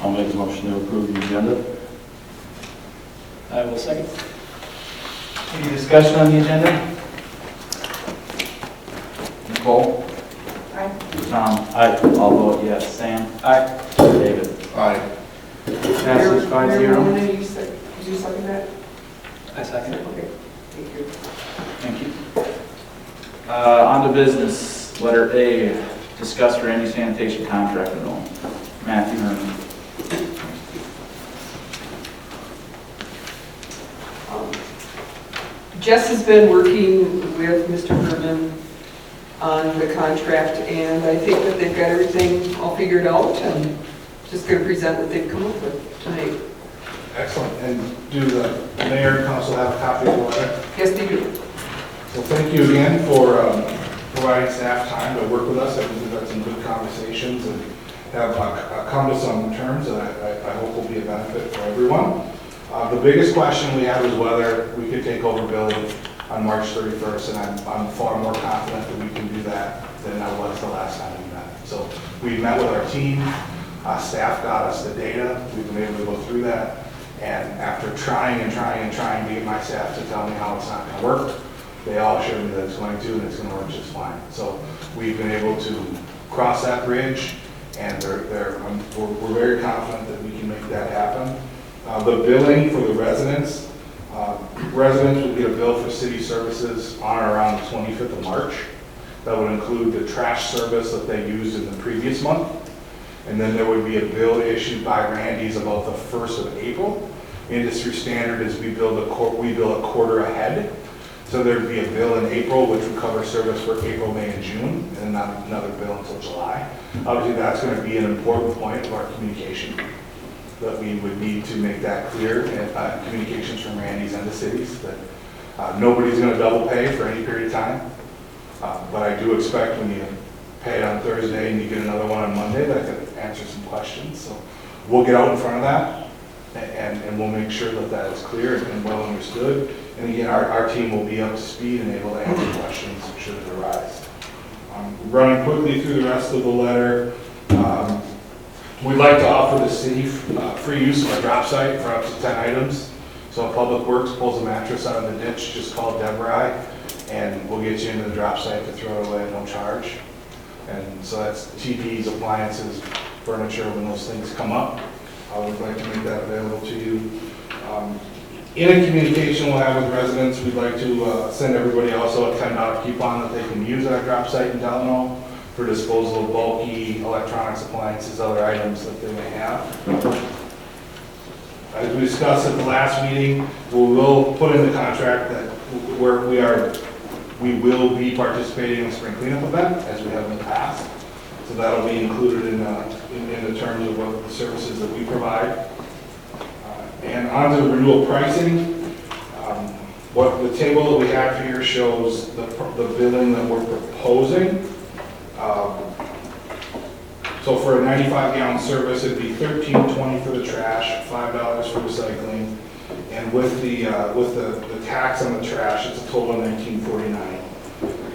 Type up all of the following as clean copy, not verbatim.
I'll make a motion to approve the agenda. I will second. Any discussion on the agenda? Nicole? Aye. Tom? Aye. I'll vote yes. Sam? Aye. David? Aye. Passes 5-0. Did you second that? I second it. Okay, thank you. Thank you. On to business. Letter A, discuss Randy sanitation contract renewal. Matthew Herman. Jess has been working with Mr. Herman on the contract, and I think that they've got everything all figured out, and just going to present what they've come up with tonight. Excellent. And do the mayor and council have a copy of the letter? Yes, they do. So thank you again for providing staff time to work with us. I think we've had some good conversations and have come to some terms that I hope will be a benefit for everyone. The biggest question we had was whether we could take over billing on March 31st, and I'm far more confident that we can do that than I was the last time we met. So we met with our team, staff got us the data, we've been able to go through that, and after trying to get my staff to tell me how it's not going to work, they all assured me that it's going to, and it's going to work just fine. So we've been able to cross that bridge, and we're very confident that we can make that happen. The billing for the residents will get a bill for city services on or around the 25th of March. That would include the trash service that they used in the previous month. And then there would be a bill issued by Randy's about the 1st of April. Industry standard is we bill a quarter ahead. So there'd be a bill in April, which would cover service for April, May, and June, and not another bill until July. Obviously, that's going to be an important point of our communication that we would need to make that clear, and communications from Randy's and the cities, that nobody's going to double pay for any period of time. But I do expect when you pay it on Thursday and you get another one on Monday, that could answer some questions. So we'll get out in front of that, and we'll make sure that that is clear and well understood. And again, our team will be up to speed and able to answer questions should it arise. Running quickly through the rest of the letter, we'd like to offer the city free use of our drop site for up to 10 items. So if Public Works pulls a mattress out of the ditch, just call Deborah and we'll get you into the drop site to throw it away at no charge. And so that's TVs, appliances, furniture, when those things come up. We'd like to make that available to you. In a communication we'll have with residents, we'd like to send everybody also a $10 coupon that they can use at our drop site in Delano for disposal of bulky electronics, appliances, other items that they may have. As we discussed at the last meeting, we will put in the contract that we will be participating in the spring cleanup event as we have in the past. So that'll be included in the terms of what the services that we provide. And on to the renewal pricing. What the table that we have here shows the billing that we're proposing. So for a 95-gallon service, it'd be $13.20 for the trash, $5 for recycling, and with the tax on the trash, it's a total of $19.49,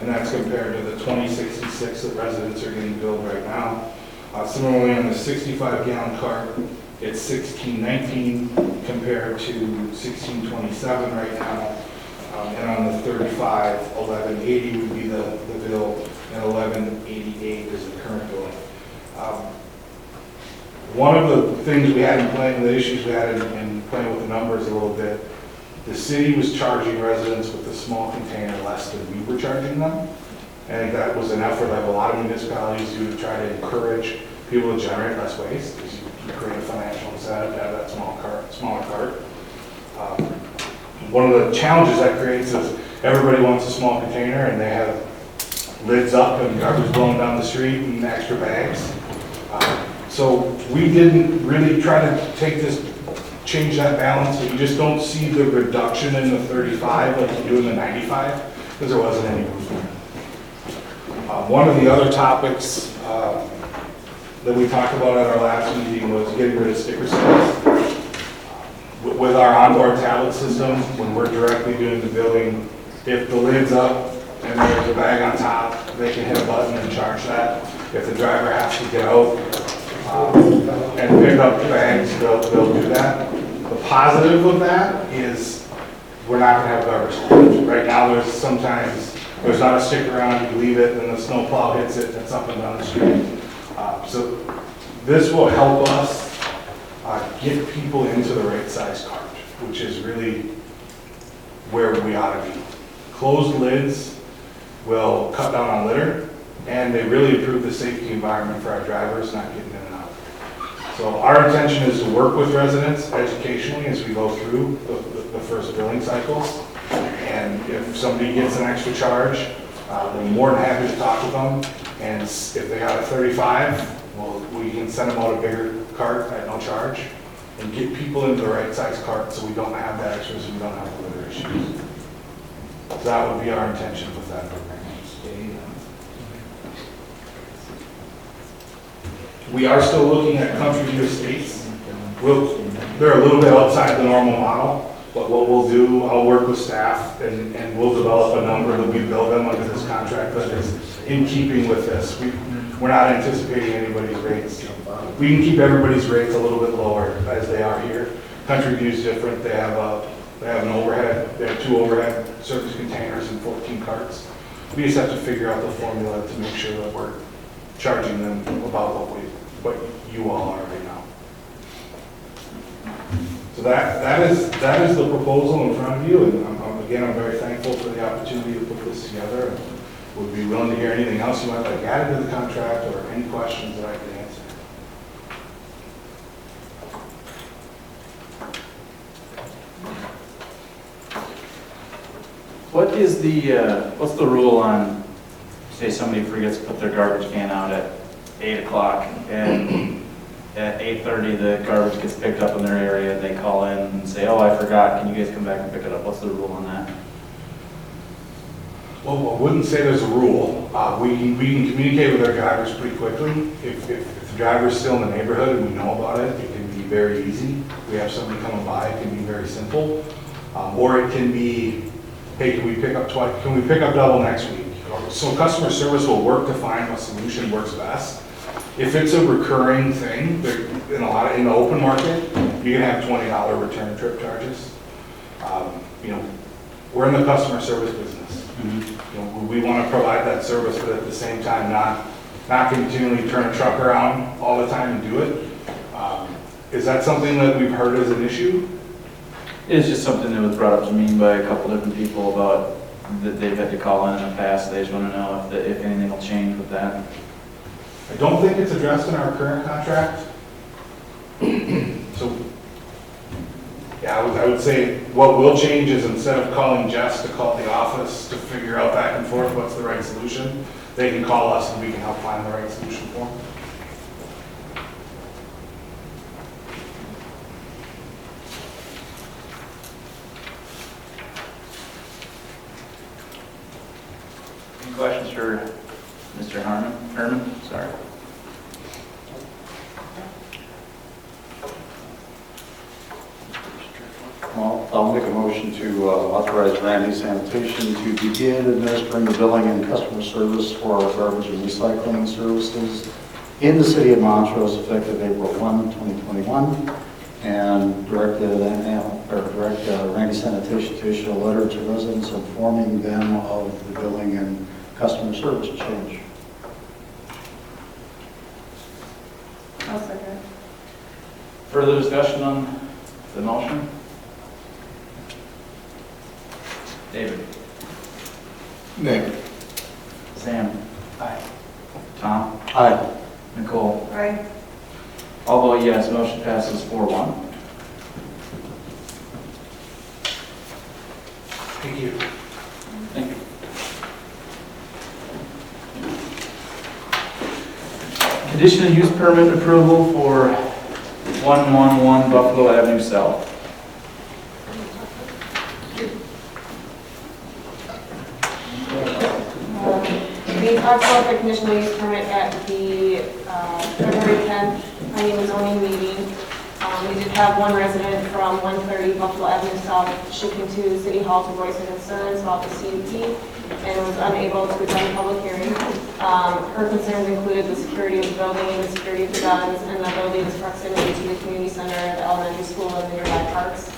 and that's compared to the $20.66 that residents are getting billed right now. Similarly, on the 65-gallon cart, it's $16.19 compared to $16.27 right now, and on the 35, $11.80 would be the bill, and $11.88 is the current bill. One of the things we had in playing, the issues we had in playing with the numbers a little bit, the city was charging residents with a small container less than we were charging them. I think that was an effort that a lot of municipalities do to try to encourage people to generate less waste, because you create a financial incentive to have that smaller cart. One of the challenges that creates is everybody wants a small container and they have lids up and garbage blowing down the street and extra bags. So we didn't really try to change that balance, but you just don't see the reduction in the 35 like you do in the 95, because there wasn't any movement. One of the other topics that we talked about at our last meeting was getting rid of sticker sales. With our onboard tablet system, when we're directly doing the billing, if the lid's up and there's a bag on top, they can hit a button and charge that. If the driver has to get out, and pick up bags, they'll do that. The positive of that is we're not gonna have garbage storage. Right now, there's not a sticker around, you leave it, and the snow plow hits it, it's up and down the street. So this will help us get people into the right size cart, which is really where we ought to be. Closed lids will cut down on litter, and they really improve the safety environment for our drivers not getting in and out. So our intention is to work with residents educationally as we go through the first billing cycles. And if somebody gets an extra charge, we're more than happy to talk with them. And if they got a 35, well, we can send them out a bigger cart at no charge and get people into the right size cart so we don't have that extra, so we don't have the litter issues. So that would be our intention with that program. We are still looking at Country View Estates. They're a little bit outside the normal model, but what we'll do, I'll work with staff and we'll develop a number that we bill them under this contract that is in keeping with this. We're not anticipating anybody's rates. We can keep everybody's rates a little bit lower as they are here. Country View is different. They have an overhead, they have 2 overhead service containers and 14 carts. We just have to figure out the formula to make sure that we're charging them about what you all are right now. So that is the proposal in front of you, and I'm very thankful for the opportunity to put this together. And would be willing to hear anything else you might like added to the contract or any questions that I can answer. What's the rule on, say somebody forgets to put their garbage can out at 8 o'clock and at 8:30 the garbage gets picked up in their area, they call in and say, oh, I forgot, can you guys come back and pick it up? What's the rule on that? Well, I wouldn't say there's a rule. We can communicate with our drivers pretty quickly. If the driver's still in the neighborhood and we know about it, it can be very easy. We have somebody coming by, it can be very simple. Or it can be, hey, can we pick up twice? Can we pick up double next week? So customer service will work to find what solution works best. If it's a recurring thing, in the open market, you can have $20 return trip charges. We're in the customer service business. We want to provide that service, but at the same time, not continually turn a truck around all the time and do it. Is that something that we've heard as an issue? It's just something that was brought up to me by a couple different people about that they've had to call in the past. They just want to know if anything will change with that. I don't think it's addressed in our current contract. So, yeah, I would say what will change is instead of calling Jess to call the office to figure out back and forth what's the right solution, they can call us and we can help find the right solution for them. Any questions for Mr. Herman? Sorry. Well, I'll make a motion to authorize Randy Sanitation to begin administering the billing and customer service for our garbage and recycling services in the city of Montrose effective April 1, 2021, and direct Randy Sanitation to issue a letter to residents informing them of the billing and customer service change. I'll second. Further discussion on the motion? David? Nick? Sam? Aye. Tom? Aye. Nicole? Aye. All vote yes, motion passes 4-1. Thank you. Thank you. Conditional use permit approval for 111 Buffalo Avenue South. We talked about the conditional use permit at the February 10th planning and zoning meeting. We did have one resident from 130 Buffalo Avenue South shipping to City Hall to voice their concerns about the CUP. and was unable to attend the public hearing. Her concerns included the security of the building, the security of the guns, and the building's proximity to the community center, the elementary school, and the nearby parks.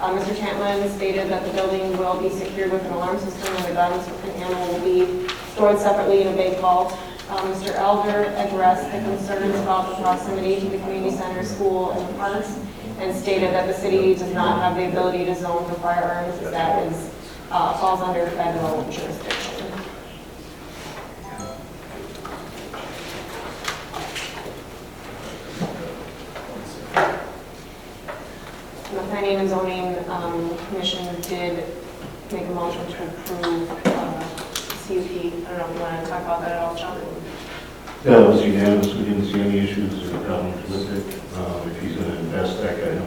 Mr. Chantlin stated that the building will be secured with an alarm system, and the guns and ammo will be stored separately in a big vault. Mr. Elder addressed the concerns about the proximity to the community center, school, and the parks, and stated that the city does not have the ability to zone for firearms, as that is, falls under federal jurisdiction. And the Planning and Zoning Commission did make a motion to approve CUP. I don't know if you want to talk about that at all, John? That was unanimous, we didn't see any issues or problems with it. If he's gonna invest that kind of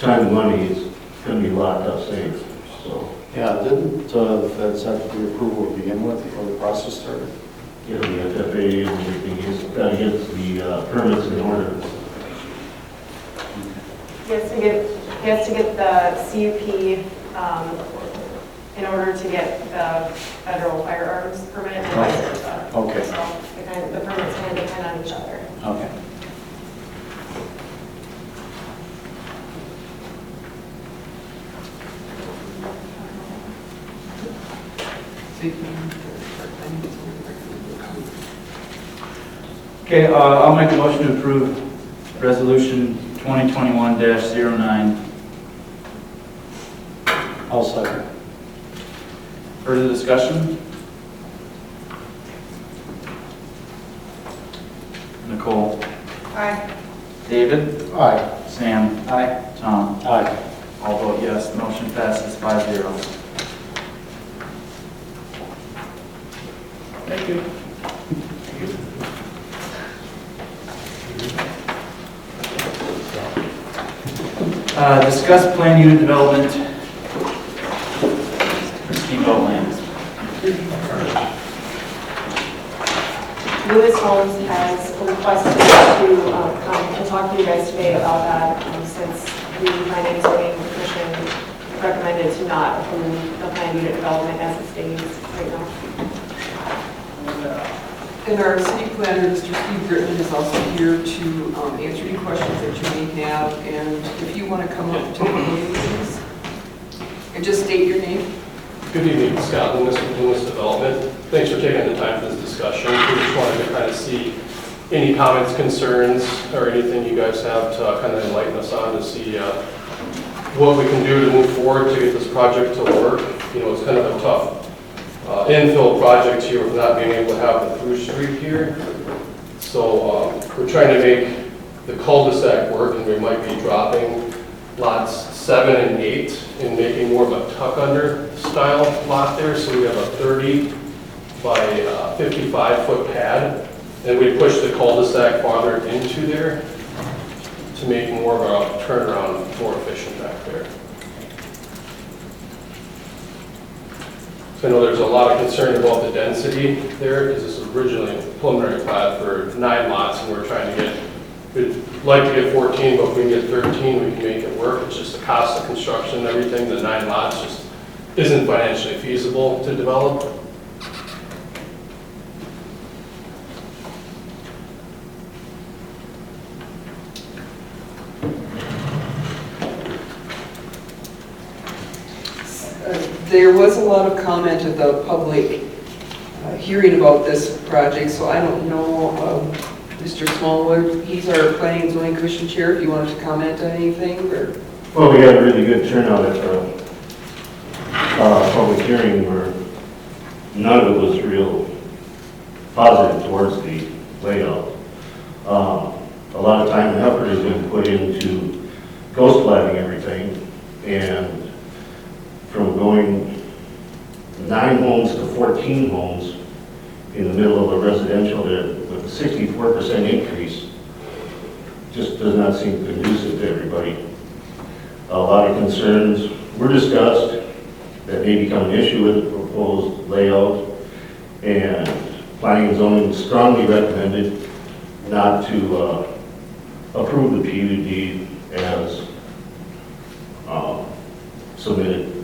time and money, it's gonna be locked up safe, so. Yeah, didn't the feds have the approval to begin with before the process started? Yeah, the FFA and everything, he's got to get the permits in order. He has to get the CUP in order to get the federal firearms permit and vice versa. Okay. So the permits kind of depend on each other. Okay. Okay, I'll make a motion to approve resolution 2021-09. I'll second. Further discussion? Nicole? Aye. David? Aye. Sam? Aye. Tom? Aye. All vote yes, motion passes 5-0. Thank you. Discuss plan unit development for Steamboat Lands. Lewis Homes has requested to come and talk to you guys today about that, since the Planning and Zoning Commission recommended to not approve the planned unit development as it stands right now. And our city planner, Mr. Steve Britton, is also here to answer any questions that you may have. And if you want to come up to the podium, please, and just state your name. Good evening, Scott Loomis with Loomis Development. Thanks for taking the time for this discussion. We just wanted to kind of see any comments, concerns, or anything you guys have to kind of enlighten us on to see what we can do to move forward to get this project to work. You know, it's kind of a tough infill project here with not being able to have the through street here. So we're trying to make the cul-de-sac work, and we might be dropping lots 7 and 8 and making more of a tuck-under style lot there. So we have a 30 by 55 foot pad, and we push the cul-de-sac farther into there to make more of a turnaround more efficient back there. So I know there's a lot of concern about the density there, because this was originally a preliminary plat for 9 lots, and we're trying to get, we'd like to get 14, but if we can get 13, we can make it work. It's just the cost of construction and everything, the 9 lots just isn't financially feasible to develop. There was a lot of comment at the public hearing about this project, so I don't know, Mr. Smallwood, he's our Planning and Zoning Commission Chair, if you wanted to comment on anything, or? Well, we had a really good turnout at the public hearing where none of it was real positive towards the layout. A lot of time and effort has been put into ghost plating everything, and from going 9 homes to 14 homes in the middle of a residential with a 64% increase just does not seem conducive to everybody. A lot of concerns were discussed that may become an issue with the proposed layout, and Planning and Zoning strongly recommended not to approve the PUD as submitted.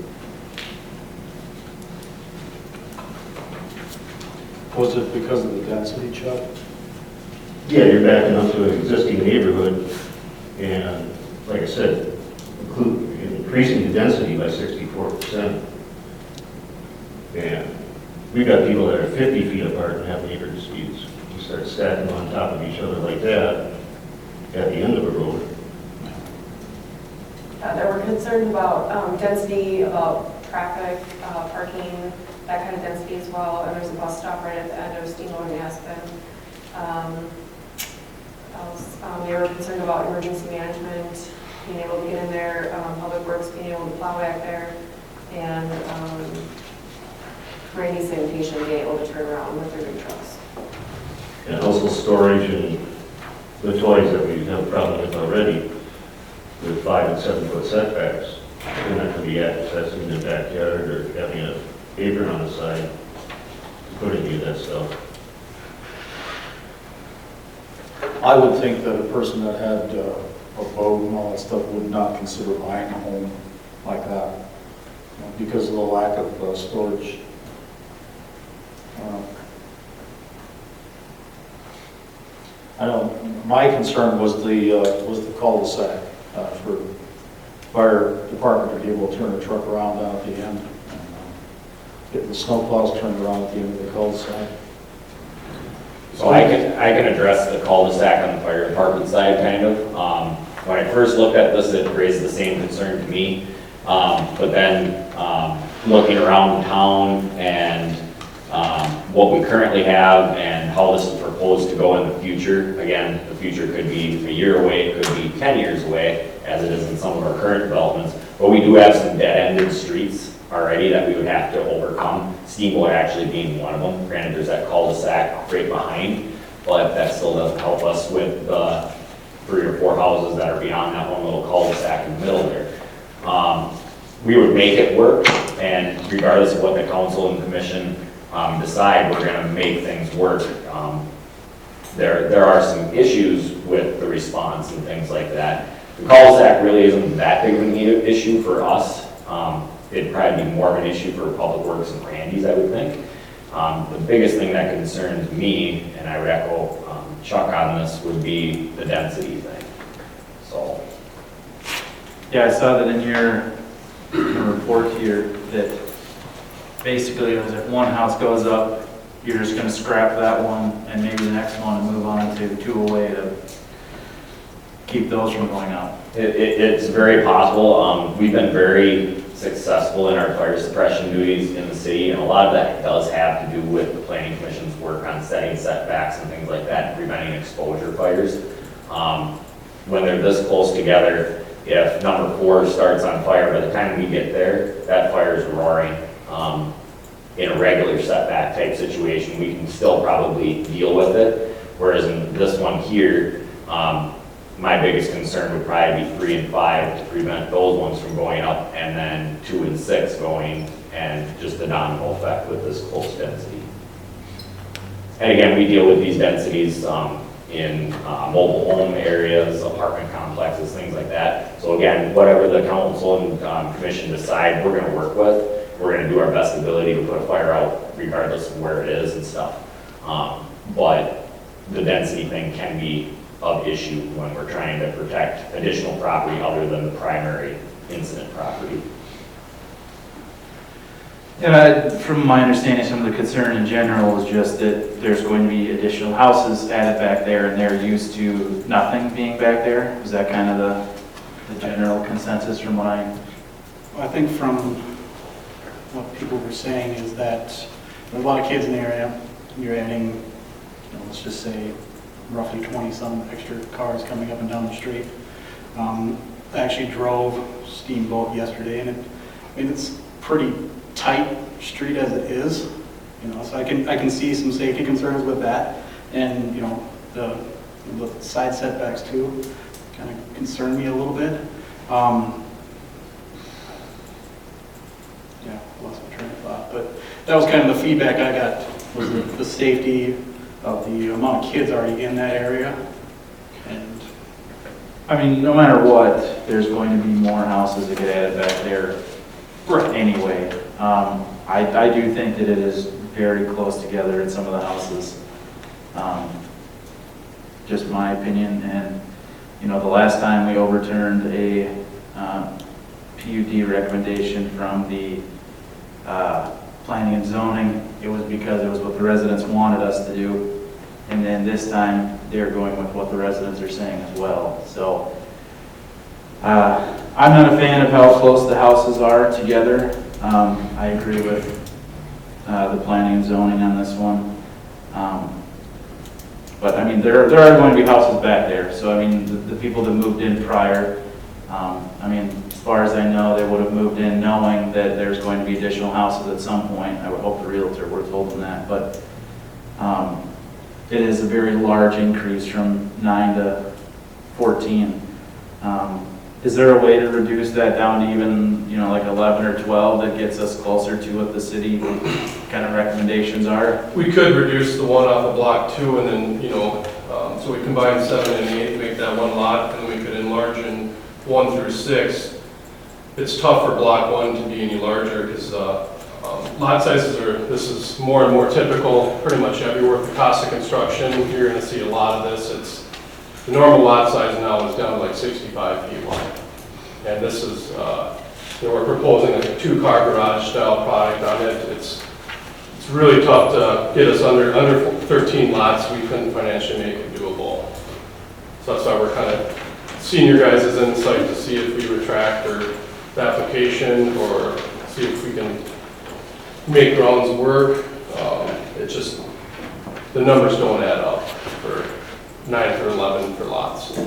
Was it because of the density, Chuck? Yeah, you're backing up to an existing neighborhood, and like I said, increasing the density by 64%. And we've got people that are 50 feet apart and have neighbor disputes. You start stacking on top of each other like that at the end of a road. There were concerns about density, about traffic, parking, that kind of density as well. And there's a bus stop right at the end of Steamboat and Aspen. They were concerned about emergency management, being able to get in there, Public Works being able to plow back there, and Randy's sanitation being able to turn around with their new trucks. And also storage and the toys that we have a problem with already, with 5 and 7 foot setbacks. They're not going to be accessing in the backyard or having an apron on the side to put any of that stuff. I would think that a person that had a boat and all that stuff would not consider buying a home like that, because of the lack of storage. My concern was the cul-de-sac for fire department to be able to turn a truck around down at the end. And, getting the snow plows turned around at the end of the cul-de-sac. So I can address the cul-de-sac on the fire department side, kind of. When I first looked at this, it raised the same concern to me. But then looking around town and what we currently have and how this is proposed to go in the future, again, the future could be a year away, it could be 10 years away, as it is in some of our current developments. But we do have some dead-ended streets already that we would have to overcome, Steamboat actually being one of them. Granted, there's that cul-de-sac right behind, but that still doesn't help us with 3 or 4 houses that are beyond that one little cul-de-sac in the middle there. We would make it work, and regardless of what the council and commission decide, we're going to make things work. There are some issues with the response and things like that. The cul-de-sac really isn't that big of an issue for us. It'd probably be more of an issue for Public Works and Randy's, I would think. The biggest thing that concerns me, and I would echo Chuck on this, would be the density thing. So, Yeah, I saw that in your report here that basically it was if one house goes up, you're just going to scrap that one and maybe the next one and move on to 2 away to keep those from going up. it's very possible. We've been very successful in our fire suppression duties in the city, and a lot of that does have to do with the planning commission's work on setting setbacks and things like that, preventing exposure fires. When they're this close together, if number 4 starts on fire, by the time we get there, that fire is roaring. In a regular setback type situation, we can still probably deal with it, whereas in this one here, my biggest concern would probably be 3 and 5 to prevent those ones from going up, and then 2 and 6 going, and just the domino effect with this close density. And again, we deal with these densities in mobile home areas, apartment complexes, things like that. So again, whatever the council and commission decide, we're going to work with. We're going to do our best ability to put a fire out regardless of where it is and stuff. But the density thing can be of issue when we're trying to protect additional property other than the primary incident property. And from my understanding, some of the concern in general is just that there's going to be additional houses added back there and they're used to nothing being back there. Is that kind of the general consensus from what I... I think from what people were saying is that there's a lot of kids in the area. You're adding, let's just say, roughly 20-some extra cars coming up and down the street. I actually drove Steamboat yesterday, and it's pretty tight street as it is. So I can see some safety concerns with that, and the side setbacks too kind of concern me a little bit. Yeah, lost my train of thought, but that was kind of the feedback I got, was the safety of the amount of kids already in that area. And I mean, no matter what, there's going to be more houses that get added back there anyway. I do think that it is very close together in some of the houses. Just my opinion, and, you know, the last time we overturned a PUD recommendation from the planning and zoning, it was because it was what the residents wanted us to do. And then this time, they're going with what the residents are saying as well. So, I'm not a fan of how close the houses are together. I agree with the planning and zoning on this one. But I mean, there are going to be houses back there. So I mean, the people that moved in prior, I mean, as far as I know, they would have moved in knowing that there's going to be additional houses at some point. I would hope the realtor would have told them that. But it is a very large increase from 9 to 14. Is there a way to reduce that down to even, you know, like 11 or 12 that gets us closer to what the city kind of recommendations are? We could reduce the one off of block 2 and then, you know, so we combine 7 and 8 to make that one lot, and we could enlarge in 1 through 6. It's tough for block 1 to be any larger because lot sizes this is more and more typical pretty much everywhere with the cost of construction. You're going to see a lot of this. The normal lot size now is down to like 65 feet wide. And this is, you know, we're proposing like a 2-car garage style product on it. It's really tough to get us under 13 lots. We couldn't financially make it doable. So that's why we're kind of seeing your guys' insight to see if we retract the application or see if we can make grounds work. It's just, the numbers don't add up for 9 through 11 for lots. Are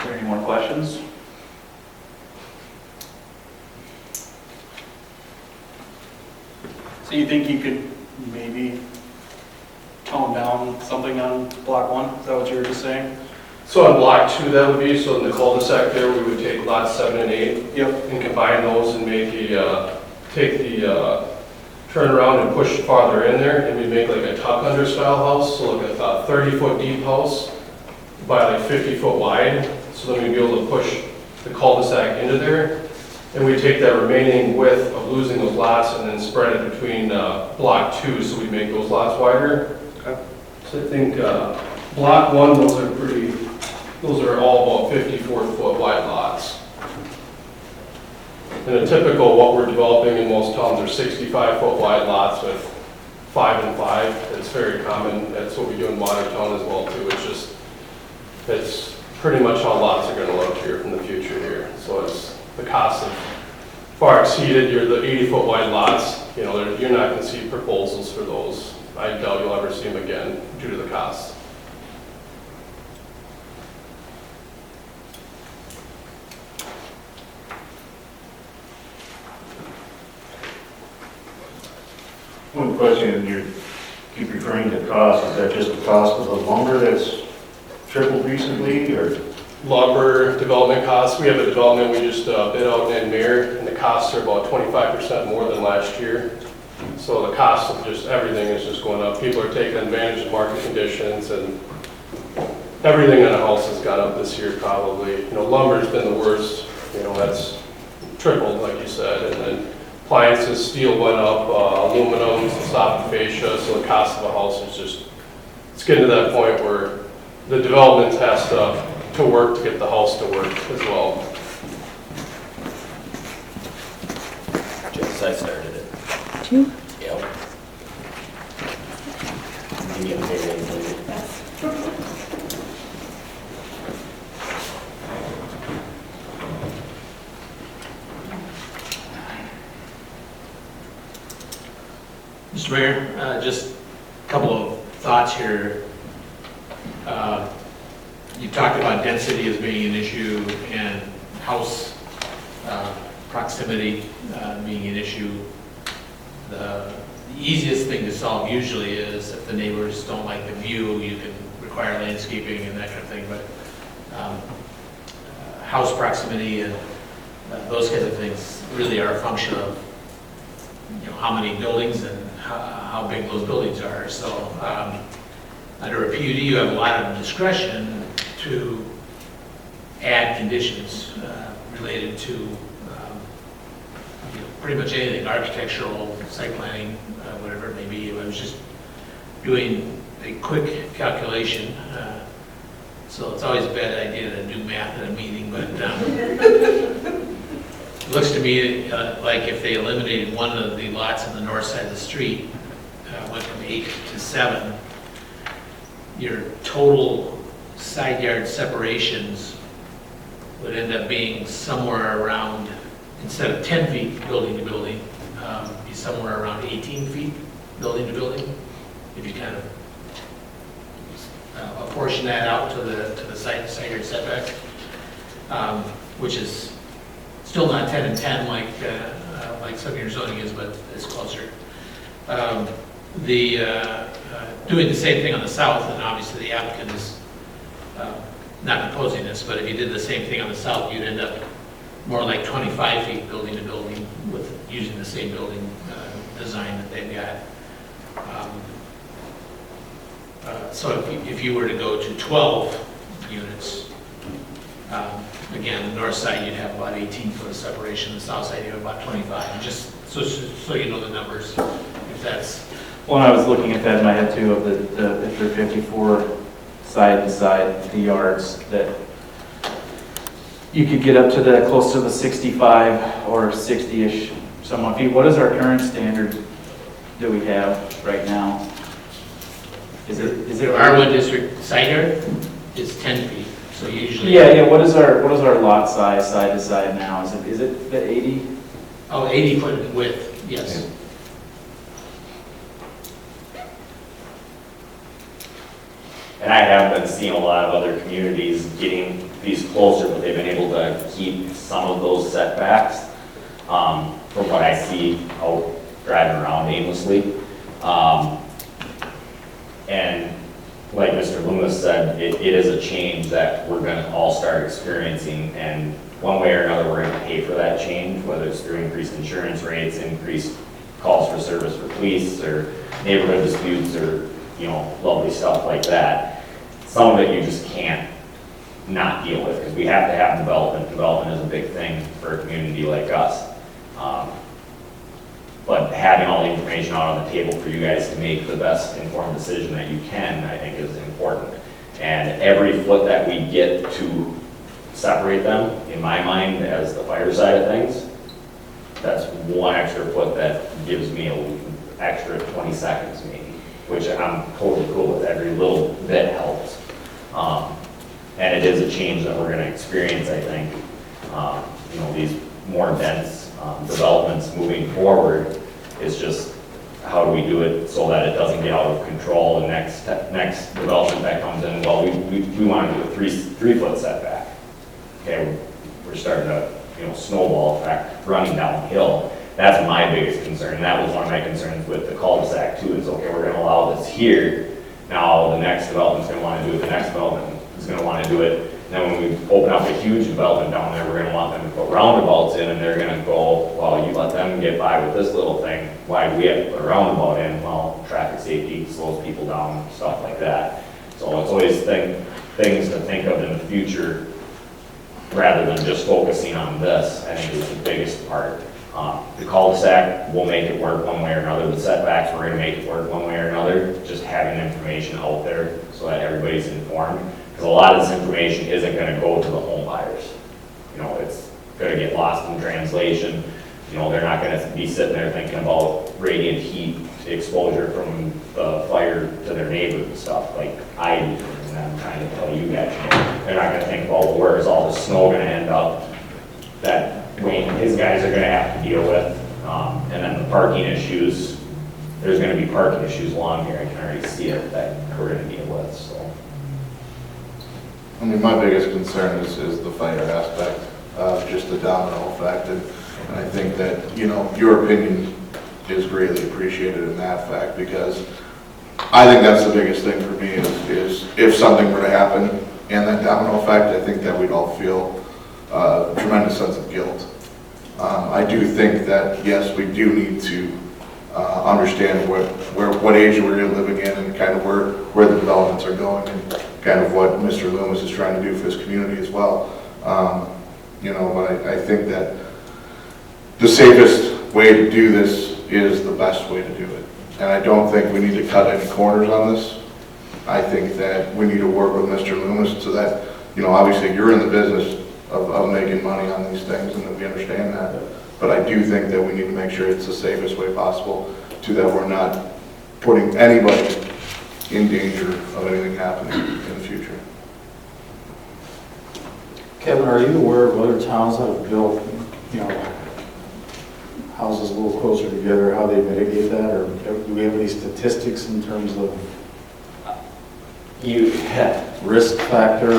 there any more questions? So you think you could maybe tone down something on block 1? Is that what you were just saying? So on block 2, that would be, so in the cul-de-sac there, we would take lots 7 and 8. Yep. And combine those and make turn around and push farther in there, and we make like a tuck under style house, so like a 30-foot deep house by like 50-foot wide, so then we'd be able to push the cul-de-sac into there. And we take that remaining width of losing those lots and then spread it between block 2, so we make those lots wider. Okay. So I think block 1, those are all about 54-foot wide lots. And a typical, what we're developing in most towns are 65-foot wide lots with 5 and 5. It's very common. That's what we do in Watertown as well too. It's pretty much how lots are going to look here from the future here. So the costs have far exceeded the 80-foot wide lots. You know, you're not going to see proposals for those. I doubt you'll ever see them again due to the costs. One question, you keep referring to cost, is that just the cost of the lumber that's tripled recently, or? Lumber development costs, we have a development we just bid out in Mayor, and the costs are about 25% more than last year. So the cost of just everything is just going up. People are taking advantage of market conditions, and everything in a house has gone up this year probably. You know, lumber's been the worst, you know, that's tripled like you said, and then appliances, steel went up, aluminum, soft fascia, so the cost of a house is just, it's getting to that point where the development has to work to get the house to work as well. Just I started it. Two? Yep. Can you get paid anything? Mr. Mayor, just a couple of thoughts here. You talked about density as being an issue and house proximity being an issue. The easiest thing to solve usually is if the neighbors don't like the view, you can require landscaping and that kind of thing, but house proximity and those kinds of things really are a function of, how many buildings and how big those buildings are. So under a PUD, you have a lot of discretion to add conditions related to pretty much anything, architectural, site planning, whatever it may be. I was just doing a quick calculation, so it's always a bad idea to do math at a meeting, but it looks to me like if they eliminated one of the lots on the north side of the street, went from 8 to 7, your total side yard separations would end up being somewhere around, instead of 10 feet building to building, be somewhere around 18 feet building to building, if you kind of apportion that out to the side yard setback, which is still not 10 and 10 like some of your zoning is, but it's closer. Doing the same thing on the south, and obviously the applicant is not proposing this, but if you did the same thing on the south, you'd end up more like 25 feet building to building with using the same building design that they've got. So if you were to go to 12 units, again, the north side, you'd have about 18 foot of separation. The south side, you have about 25. Just so you know the numbers, if that's... Well, I was looking at that in my head too, of if there are 54 side to side, the yards, that you could get up to close to the 65 or 60-ish some odd feet. What is our current standard that we have right now? Is it R1 district side yard is 10 feet, so usually... Yeah, what is our lot size side to side now? Is it the 80? Oh, 80 foot in width, yes. And I have been seeing a lot of other communities getting these closer, but they've been able to keep some of those setbacks, from what I see out driving around aimlessly. And like Mr. Loomis said, it is a change that we're going to all start experiencing, and one way or another, we're going to pay for that change, whether it's through increased insurance rates, increased calls for service for police, or neighborhood disputes, or lovely stuff like that. Some of it you just can't not deal with, because we have to have development. Development is a big thing for a community like us. But having all the information out on the table for you guys to make the best informed decision that you can, I think, is important. And every foot that we get to separate them, in my mind, as the fire side of things, that's one extra foot that gives me an extra 20 seconds maybe, which I'm totally cool with. Every little bit helps. And it is a change that we're going to experience, I think. These more dense developments moving forward is just how do we do it so that it doesn't get out of control. The next development that comes in, well, we want to do a three foot setback. Okay, we're starting to snowball effect running downhill. That's my biggest concern. And that was one of my concerns with the cul-de-sac too. Is okay, we're going to allow this here. Now the next development's going to want to do it. The next development is going to want to do it. And then when we open up a huge development down there, we're going to want them to put roundabouts in, and they're going to go, well, you let them get by with this little thing. Why do we have to put a roundabout in? Well, traffic safety slows people down, stuff like that. So it's always things to think of in the future rather than just focusing on this. I think is the biggest part. The cul-de-sac will make it work one way or another. The setbacks, we're going to make it work one way or another. Just having information out there so that everybody's informed. Because a lot of this information isn't going to go to the home buyers. It's going to get lost in translation. They're not going to be sitting there thinking about radiant heat exposure from the fire to their neighbors and stuff like I do. And I'm trying to tell you guys. They're not going to think about where is all the snow going to end up that Wayne and his guys are going to have to deal with. And then the parking issues, there's going to be parking issues along here. I can already see it that we're going to deal with. So. I mean, my biggest concern is the fire aspect, just the domino effect. And I think that, your opinion is greatly appreciated in that fact, because I think that's the biggest thing for me is if something were to happen and that domino effect, I think that we'd all feel a tremendous sense of guilt. I do think that, yes, we do need to understand what age we're living in and kind of where the developments are going and kind of what Mr. Loomis is trying to do for his community as well. You know, but I think that the safest way to do this is the best way to do it. And I don't think we need to cut any corners on this. I think that we need to work with Mr. Loomis so that, you know, obviously you're in the business of making money on these things and that we understand that. But I do think that we need to make sure it's the safest way possible so that we're not putting anybody in danger of anything happening in the future. Kevin, are you aware of other towns that have built, you know, houses a little closer together, how they mitigate that, or do we have any statistics in terms of risk factor?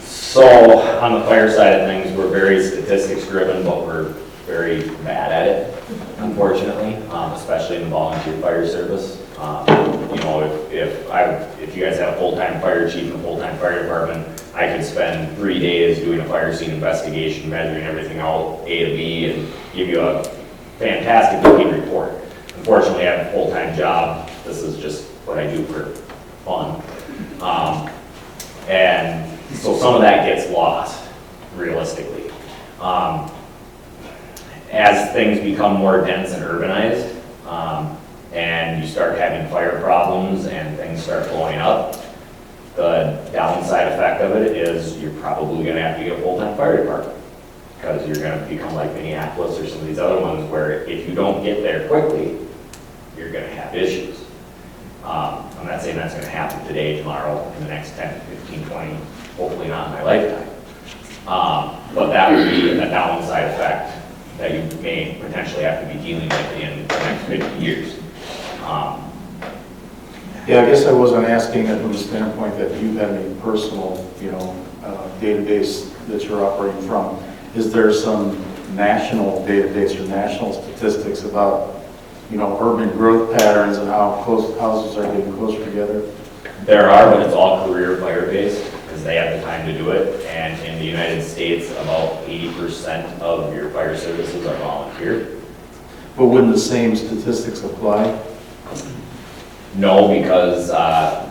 So on the fire side of things, we're very statistics driven, but we're very bad at it, unfortunately, especially in the volunteer fire service. You know, if you guys had a full-time fire chief and a full-time fire department, I could spend 3 days doing a fire scene investigation, measuring everything out A to B, and give you a fantastic looking report. Unfortunately, I have a full-time job. This is just what I do for fun. And so some of that gets lost, realistically. As things become more dense and urbanized, and you start having fire problems and things start blowing up, the downside effect of it is you're probably going to have to get a full-time fire department, because you're going to become like Minneapolis or some of these other ones where if you don't get there quickly, you're going to have issues. I'm not saying that's going to happen today, tomorrow, in the next 10, 15, 20, hopefully not in my lifetime. But that would be a downside effect that you may potentially have to be dealing with in the next 50 years. Yeah, I guess I wasn't asking it from the standpoint that you have any personal, you know, database that you're operating from. Is there some national database or national statistics about, you know, urban growth patterns and how close houses are getting closer together? There are, but it's all career fire-based, because they have the time to do it. And in the United States, about 80% of your fire services are volunteer. But wouldn't the same statistics apply? No, because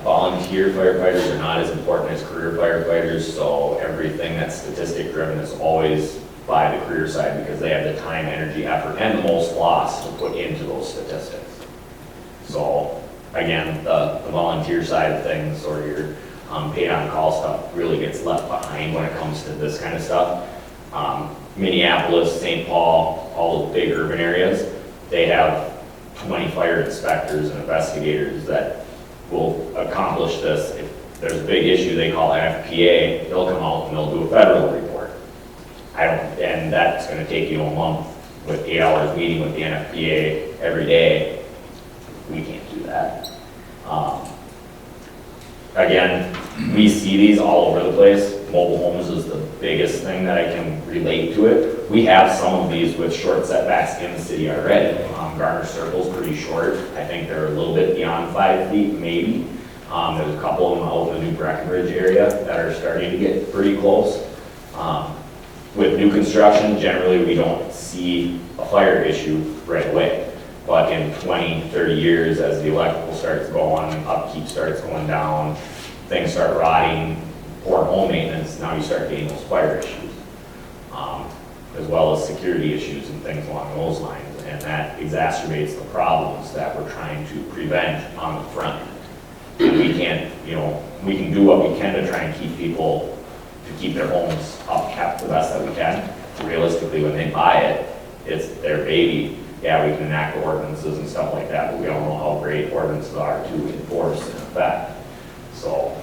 volunteer firefighters are not as important as career firefighters, so everything that's statistic driven is always by the career side, because they have the time, energy, effort, and the most loss to put into those statistics. So again, the volunteer side of things, or your paid on call stuff, really gets left behind when it comes to this kind of stuff. Minneapolis, St. Paul, all the big urban areas, they have 20 fire inspectors and investigators that will accomplish this. If there's a big issue they call NFPA, they'll come out and they'll do a federal report. And that's going to take you a month with 8 hours meeting with the NFPA every day. We can't do that. Again, we see these all over the place. Mobile homes is the biggest thing that I can relate to it. We have some of these with short setbacks in the city already. Garner Circle's pretty short. I think they're a little bit beyond 5 feet, maybe. There's a couple of them out in the New Breckenridge area that are starting to get pretty close. With new construction, generally we don't see a fire issue right away. But in 20, 30 years, as the electrical starts going, upkeep starts going down, things start rotting, poor home maintenance, now you start getting those fire issues. As well as security issues and things along those lines. And that exacerbates the problems that we're trying to prevent on the front end. And we can't, you know, we can do what we can to try and keep people, to keep their homes upkept the best that we can. Realistically, when they buy it, it's their baby. Yeah, we can enact ordinances and stuff like that, but we don't know how great ordinances are to enforce and affect. So.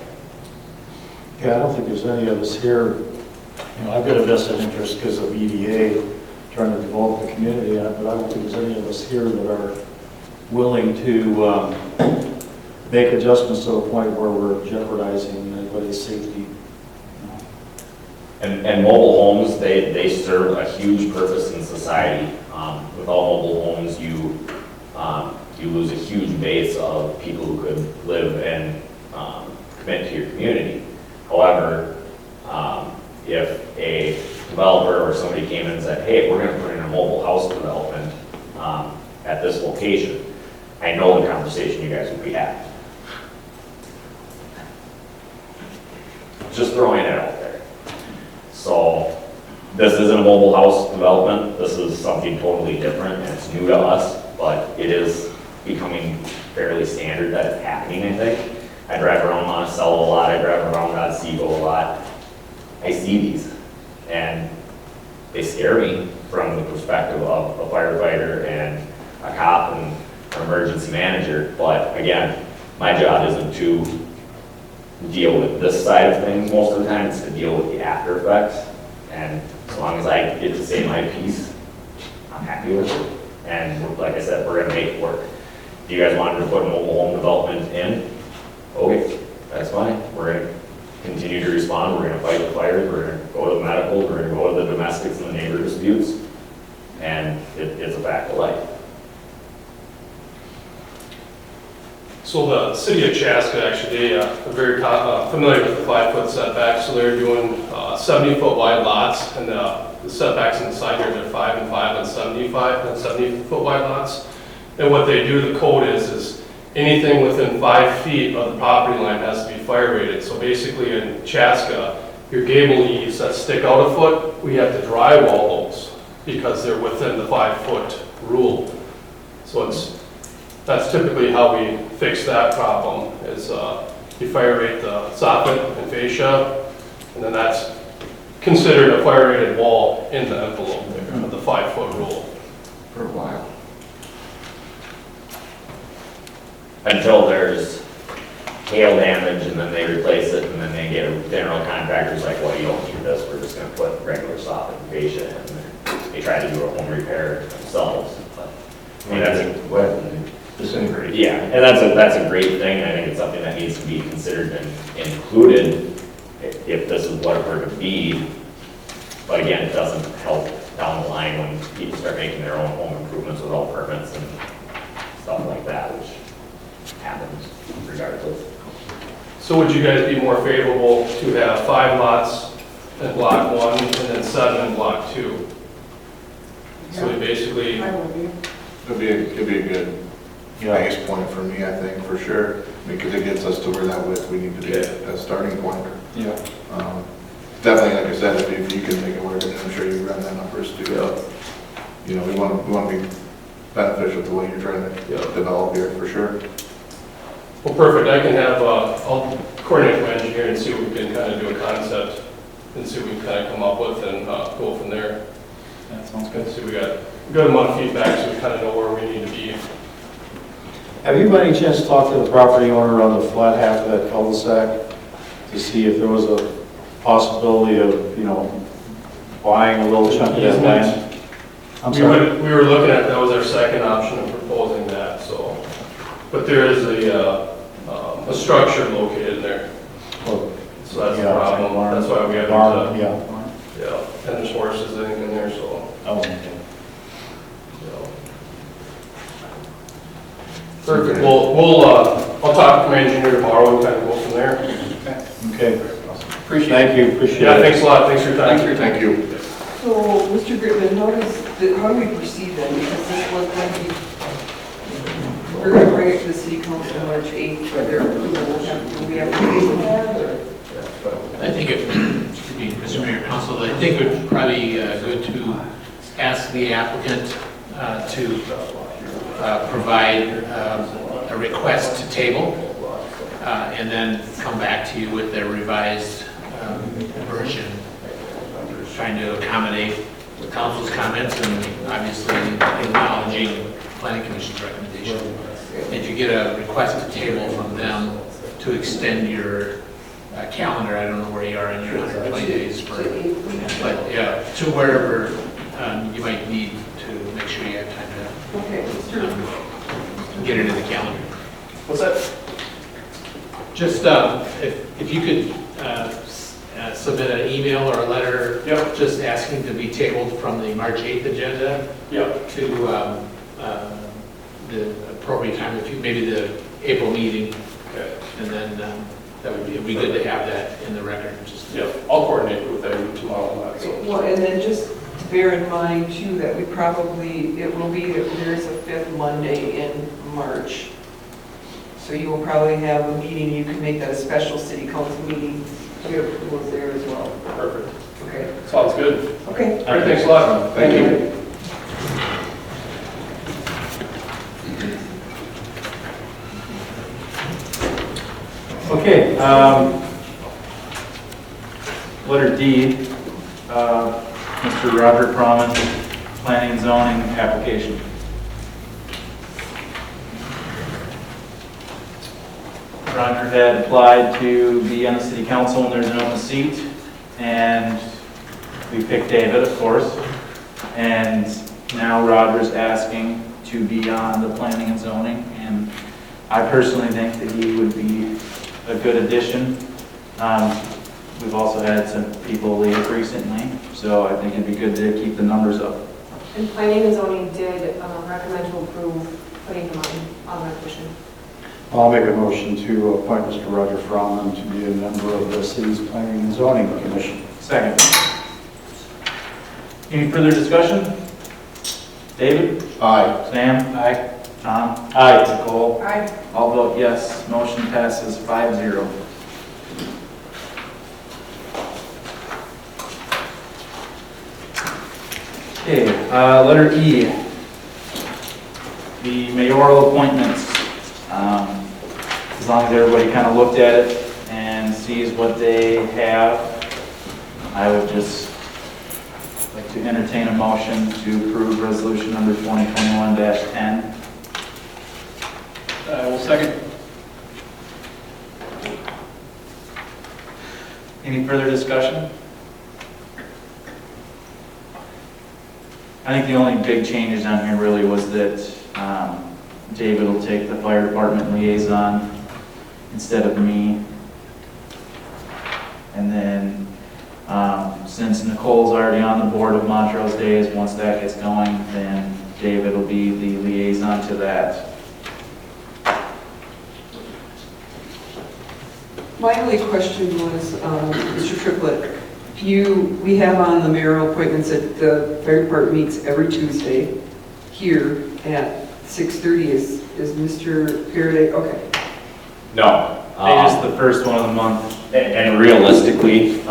Yeah, I don't think there's any of us here, you know, I've got a vested interest because of EDA, trying to develop the community, but I don't think there's any of us here that are willing to make adjustments to the point where we're jeopardizing anybody's safety. And mobile homes, they serve a huge purpose in society. Without mobile homes, you lose a huge base of people who could live and commit to your community. However, if a developer or somebody came in and said, hey, we're going to put in just throwing it out there. So this isn't a mobile house development. This is something totally different, and it's new to us, but it is becoming fairly standard that it's happening, I think. I drive around Monticello a lot, I drive around Otsego a lot. I see these, and they scare me from the perspective of a firefighter and a cop and an emergency manager. But again, my job isn't to deal with this side of things most of the time, it's to deal with the after effects. And as long as I get to say my piece, I'm happy with it. And like I said, we're gonna make it work. If you guys wanted to put a mobile home development in, okay, that's fine. We're gonna continue to respond, we're gonna fight the fires, we're gonna go to the medical, we're gonna go to the domestics and the neighbor disputes. And it's a fact of life. So the city of Chaska, actually, they are very familiar with the 5-foot setback, so they're doing 70-foot wide lots, and the setbacks in the side yards are 5 and 5 and 75 and 70-foot wide lots. And what they do, the code is anything within 5 feet of the property line has to be fire rated. So basically in Chaska, your gable eaves that stick out a foot, we have to drywall those because they're within the 5-foot rule. So that's typically how we fix that problem, is you fire rate the soffit and fascia, and then that's considered a fire rated wall in the envelope there of the 5-foot rule. For a while. Until there's hail damage and then they replace it and then they get a general contractor's like, well, you don't need this, we're just gonna put regular soffit and fascia in. And they try to do a home repair themselves. But, I mean, that's a Disintegrate. yeah, and that's a great thing. I think it's something that needs to be considered and included if this is what it were to be. But again, it doesn't help down the line when people start making their own home improvements with all permits and stuff like that, which happens regardless. So would you guys be more favorable to have 5 lots in block 1 and then 7 in block 2? So we basically, It'd be a good base point for me, I think, for sure, because it gets us to where that width we need to be as a starting point. Yeah. Definitely, like I said, if you can make it work, and I'm sure you run that numbers too. You know, we want to be beneficial to what you're trying to develop here, for sure. well, perfect. I can have, I'll coordinate with my engineer and see what we can kind of do a concept and see what we can kind of come up with and go from there. That sounds good. So we got a good amount of feedback, so we kind of know where we need to be. Have you by any chance talked to the property owner on the flat half of that cul-de-sac to see if there was a possibility of, you know, buying a little chunk of that land? I'm sorry. We were looking at, that was our second option of proposing that, so. But there is a structure located there. Oh, So that's the yeah, problem. barn. That's why we haven't, Barn, yeah. yeah, and there's horses in there, so. Oh, okay. Perfect. I'll talk to my engineer tomorrow and kind of go from there. Okay. Appreciate it. Thank you, appreciate it. Yeah, thanks a lot. Thanks for your time. Thank you. So, Mr. Gritman, how do we proceed then? Because this was going to be, we're going to bring it to the city council March 8th for their approval. Do we have to do that, or? I think it, excuse me, Mr. Mayor, Council, I think it would probably good to ask the applicant to provide a request to table, and then come back to you with their revised version, trying to accommodate the council's comments and obviously acknowledging planning commission's recommendation. If you get a request to table from them to extend your calendar, I don't know where you are in your 120 days for, but yeah, to wherever you might need to make sure you have time Okay, to get it in the calendar. What's that? Just if you could submit an email or a letter, Yep. just asking to be tabled from the March 8th agenda Yep. to the appropriate time, if you, maybe the April meeting, Okay. and then that would be, it'd be good to have that in the record. Just Yep. I'll coordinate with them tomorrow on that, so. well, and then just bear in mind too that we probably, it will be, there's a 5th Monday in March. So you will probably have a meeting, you can make that a special city council meeting Your approval is there as well. Perfect. Okay. Sounds good. Okay. All right, thanks a lot. Thank you. Okay, letter D, Mr. Roger Proman, planning and zoning application. Roger had applied to be on the city council and there's an open seat, and we picked David, of course, and now Roger's asking to be on the planning and zoning, and I personally think that he would be a good addition. We've also had some people leave recently, so I think it'd be good to keep the numbers up. And planning and zoning did recommend to approve putting him on that commission. I'll make a motion to appoint Mr. Roger Froman to be a member of the city's planning and zoning commission. Second. Any further discussion? David? Aye. Sam? Aye. Tom? Aye. Nicole? Aye. All vote yes, motion passes 5-0. Okay, letter E, the mayoral appointments. As long as everybody kind of looked at it and sees what they have, I would just like to entertain a motion to approve resolution number 2021-10. I will second. Any further discussion? I think the only big changes on here really was that David will take the fire department liaison instead of me. And then since Nicole's already on the board of Montrose Days, once that gets going, then David will be the liaison to that. My only question was, Mr. Triplett, we have on the mayoral appointments that the fire department meets every Tuesday here at 6:30. Is Mr. Paraday, okay. No. They just the first one of the month. And realistically,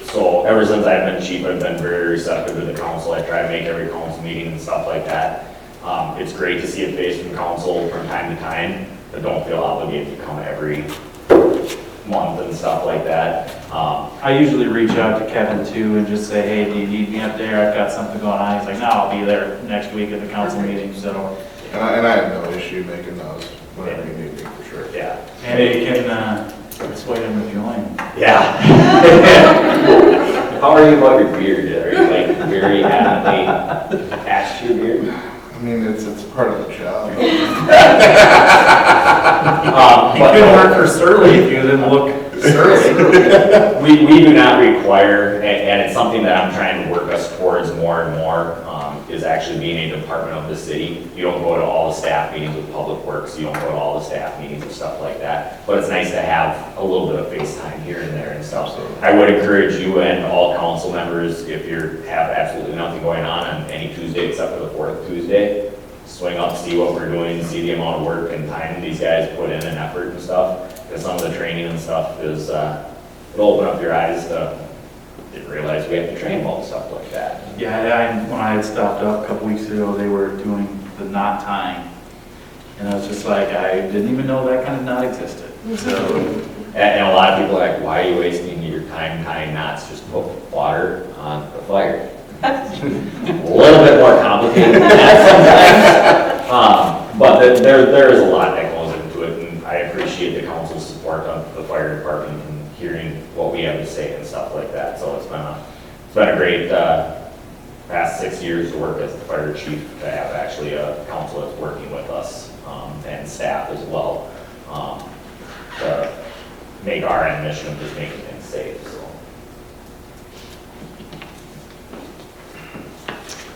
so ever since I've been chief, I've been very receptive to the council. I try to make every council meeting and stuff like that. It's great to see a face from council from time to time, but don't feel obligated to come every month and stuff like that. I usually reach out to Kevin too and just say, hey, do you need me up there? I've got something going on. He's like, no, I'll be there next week at the council meeting, so. And I have no issue making those whenever you need me, for sure. Yeah. Maybe you can persuade him to join. Yeah. How are you about your beard? Are you like very adamantly attached to your beard? I mean, it's part of the job. But it work for Surly if you didn't look Surly. We do not require, and it's something that I'm trying to work us towards more and more, is actually being a department of the city. You don't go to all the staff meetings with Public Works, you don't go to all the staff meetings and stuff like that. But it's nice to have a little bit of face time here and there and stuff. So I would encourage you and all council members, if you have absolutely nothing going on any Tuesday except for the fourth Tuesday, swing up, see what we're doing, see the amount of work and time these guys put in and effort and stuff. Because some of the training and stuff is, it'll open up your eyes to realize we have to train about stuff like that. Yeah, when I had stopped up a couple weeks ago, they were doing the knot tying. And I was just like, I didn't even know that kind of knot existed. So, And a lot of people are like, why are you wasting your time tying knots? Just put water on the fire. A little bit more complicated than that sometimes. But there is a lot that goes into it, and I appreciate the council's support of the fire department and hearing what we have to say and stuff like that. So it's been a great past 6 years to work as the fire chief, to have actually a council that's working with us and staff as well to make our end mission of just making things safe. So.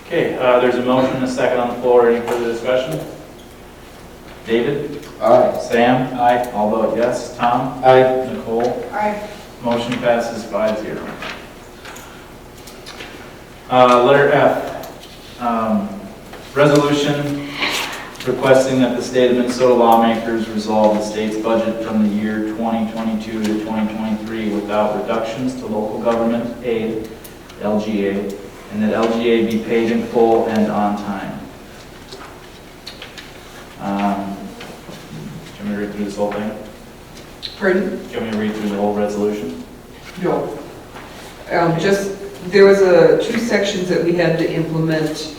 okay, there's a motion and a second on the floor. Any further discussion? David? Aye. Sam? Aye. All vote yes. Tom? Aye. Nicole? Aye. Motion passes 5-0. Letter F, resolution requesting that the state of Minnesota lawmakers resolve the state's budget from the year 2022 to 2023 without reductions to local government aid, LGA, and that LGA be paid in full and on time. Do you want me to read through this whole thing? Pardon? Do you want me to read through the whole resolution? No. There was two sections that we had to implement,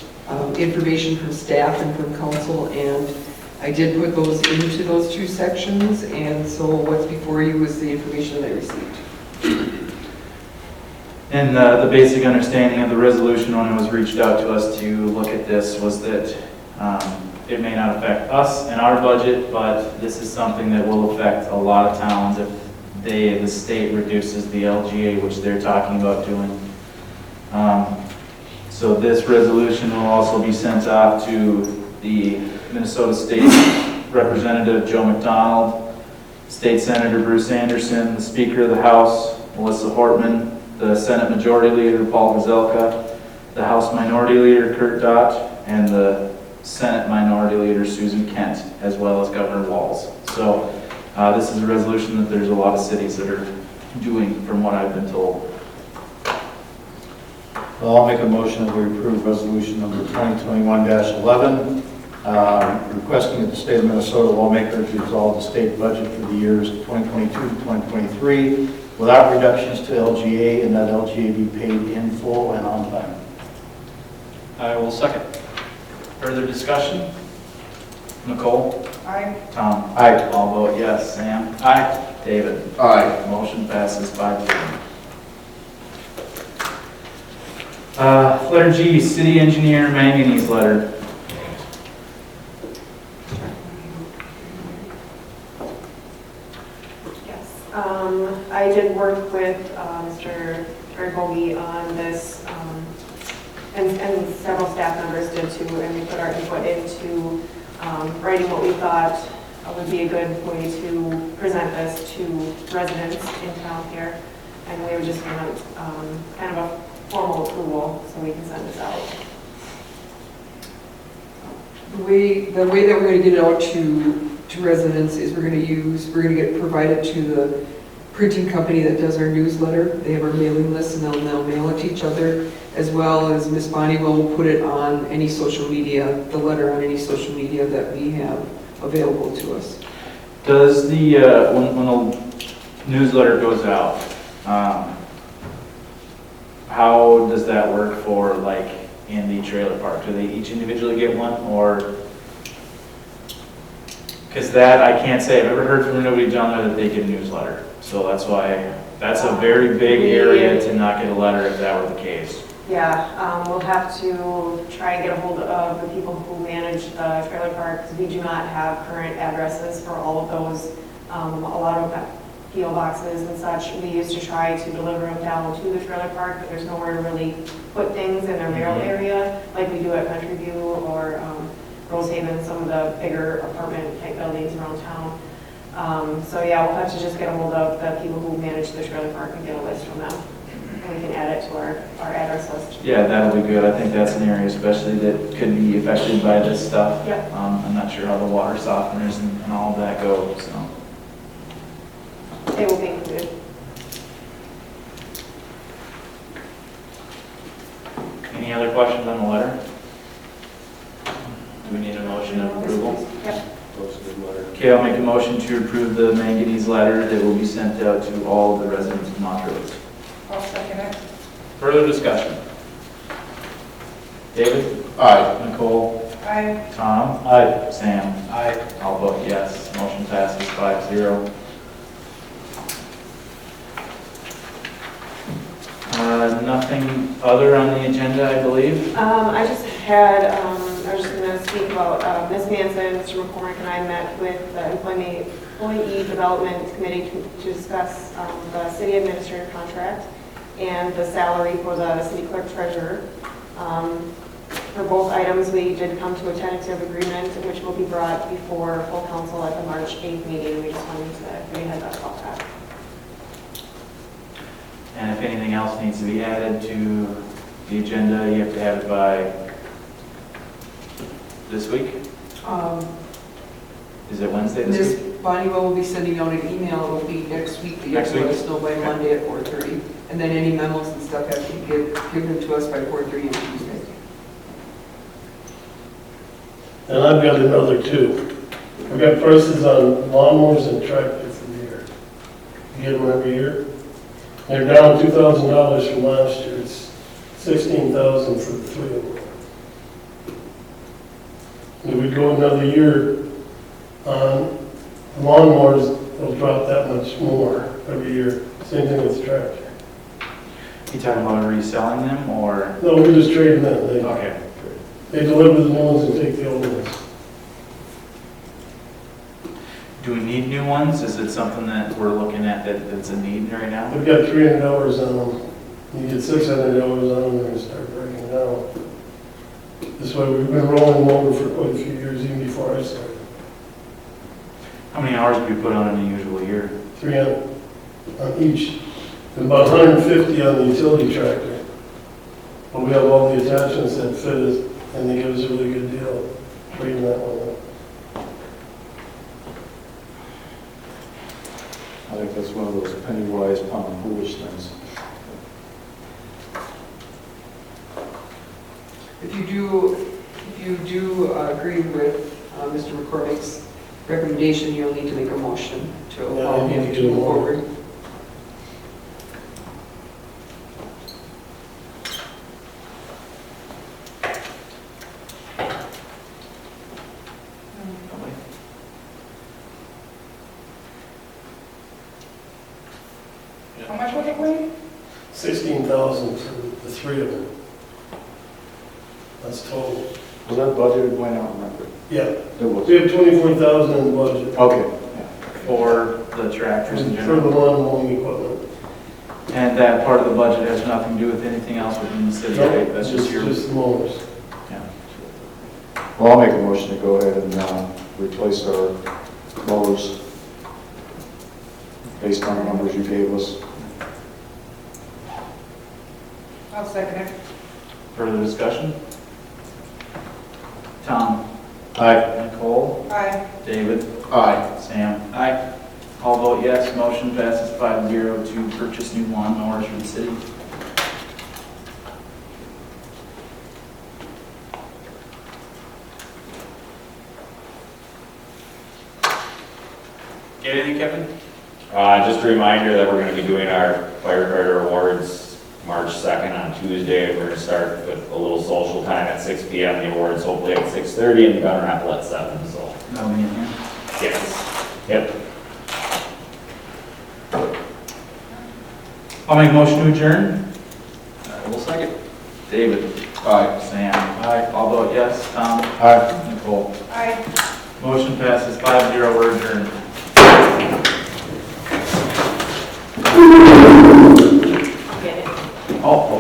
information from staff and from council, and I did put those into those two sections, and so what's before you is the information that I received. And the basic understanding of the resolution when it was reached out to us to look at this was that it may not affect us and our budget, but this is something that will affect a lot of towns if the state reduces the LGA, which they're talking about doing. So this resolution will also be sent off to the Minnesota State Representative Joe McDonald, State Senator Bruce Anderson, the Speaker of the House, Melissa Hortman, the Senate Majority Leader Paul Gazelka, the House Minority Leader Kurt Dott, and the Senate Minority Leader Susan Kent, as well as Governor Walz. So this is a resolution that there's a lot of cities that are doing, from what I've been told. Well, I'll make a motion that we approve resolution number 2021-11, requesting that the state of Minnesota lawmakers resolve the state budget for the years 2022 to 2023 without reductions to LGA, and that LGA be paid in full and on time. I will second. Further discussion? Nicole? Aye. Tom? Aye. I'll vote yes. Sam? Aye. David? Aye. Motion passes 5-0. Letter G, City Engineer Manganese Letter. Yes, I did work with Mr. Greg Hoagie on this, and several staff members did too, and we put our input into writing what we thought would be a good way to present this to residents in town here. And we would just want kind of a formal approval so we can send this out. The way that we're going to get it out to residents is we're going to get it provided to the printing company that does our newsletter. They have our mailing list, and they'll mail it to each other, as well as Miss Bonnie will put it on any social media, the letter on any social media that we have available to us. Does the, when the newsletter goes out, how does that work for, like, in the trailer park? Do they each individually get one, or? Because that, I can't say, I've ever heard from nobody down there that they get a newsletter. So that's why, that's a very big area to not get a letter if that were the case. Yeah, we'll have to try and get a hold of the people who manage the trailer park, because we do not have current addresses for all of those. A lot of P.O. boxes and such, we used to try to deliver them down to the trailer park, but there's nowhere to really put things in their mail area, like we do at Country View or Rosehaven, some of the bigger apartment type buildings around town. So yeah, we'll have to just get a hold of the people who manage the trailer park and get a list from them. And we can add it to our address list. Yeah, that'll be good. I think that's an area especially that could be affected by this stuff. Yep. I'm not sure how the water softeners and all of that go, so. They will be included. Any other questions on the letter? Do we need a motion of approval? Yep. Okay, I'll make a motion to approve the manganese letter that will be sent out to all of the residents of Montrose. I'll second it. Further discussion? David? Aye. Nicole? Aye. Tom? Aye. Sam? Aye. I'll vote yes. Motion passes 5-0. Nothing other on the agenda, I believe. I just had, I was just going to speak about Ms. Manson, Mr. McCormick, and I met with the Employee Development Committee to discuss the city administrator contract and the salary for the city clerk treasurer. For both items, we did come to a tentative agreement, which will be brought before full council at the March 8th meeting. We just wanted to give you a heads up about that. And if anything else needs to be added to the agenda, you have to have it by this week? Is it Wednesday this Ms. week? Bonnieville will be sending out an email, it'll be next week, that you Next have to let week? us know by Monday at 4:30. And then any memos and stuff have to be given to us by 4:30 on Tuesday. And I've got another two. I've got prices on lawnmowers and tractors for the year. You get them every year. They're down $2,000 from last year. It's $16,000 for the three of them. If we go another year on lawnmowers, it'll drop that much more every year. Same thing with tractor. You talking about reselling them or? No, we're just trading them. Okay. They deliver the new ones and take the old ones. Do we need new ones? Is it something that we're looking at that's a need right now? We've got 300 hours on them. You get 600 hours on them, they're gonna start breaking down. This way, we've been rolling them over for quite a few years, even before I started. How many hours do we put on in a usual year? 300 on each, and about 150 on the utility tractor. But we have all the attachments that fit us, and they give us a really good deal, trading that one up. I think that's one of those penny wise, pound foolish things. If you do agree with Mr. McCormick's recommendation, you'll need to make a motion to Yeah, allow I need him to to get a move motion. forward. How much was it, Wayne? 16,000 for the three of them. That's total. Was that budgeted, Wayne? I don't remember. Yeah, It was. we have 24,000 in the budget Okay, yeah. For the tractors in for the general? lawn mowing equipment. And that part of the budget has nothing to do with anything else within the city, right? That's just your, Just the mowers. yeah. Well, I'll make a motion to go ahead and replace our mowers based on the numbers you gave us. I'll second it. Further discussion? Tom? Aye. Nicole? Aye. David? Aye. Sam? Aye. All vote yes, motion passes 5-0 to purchase new lawnmowers for the city. Get anything, Kevin? Just a reminder that we're going to be doing our firefighter awards March 2nd on Tuesday. We're going to start with a little social time at 6 p.m. The awards hopefully at 6:30 and the gun raffle at 7. So That'll be in here. yes, yep. I'll make a motion to adjourn. I will second. David? Aye. Sam? Aye. All vote yes. Tom? Aye. Nicole? Aye. Motion passes 5-0, we're adjourned. Get it. Oh,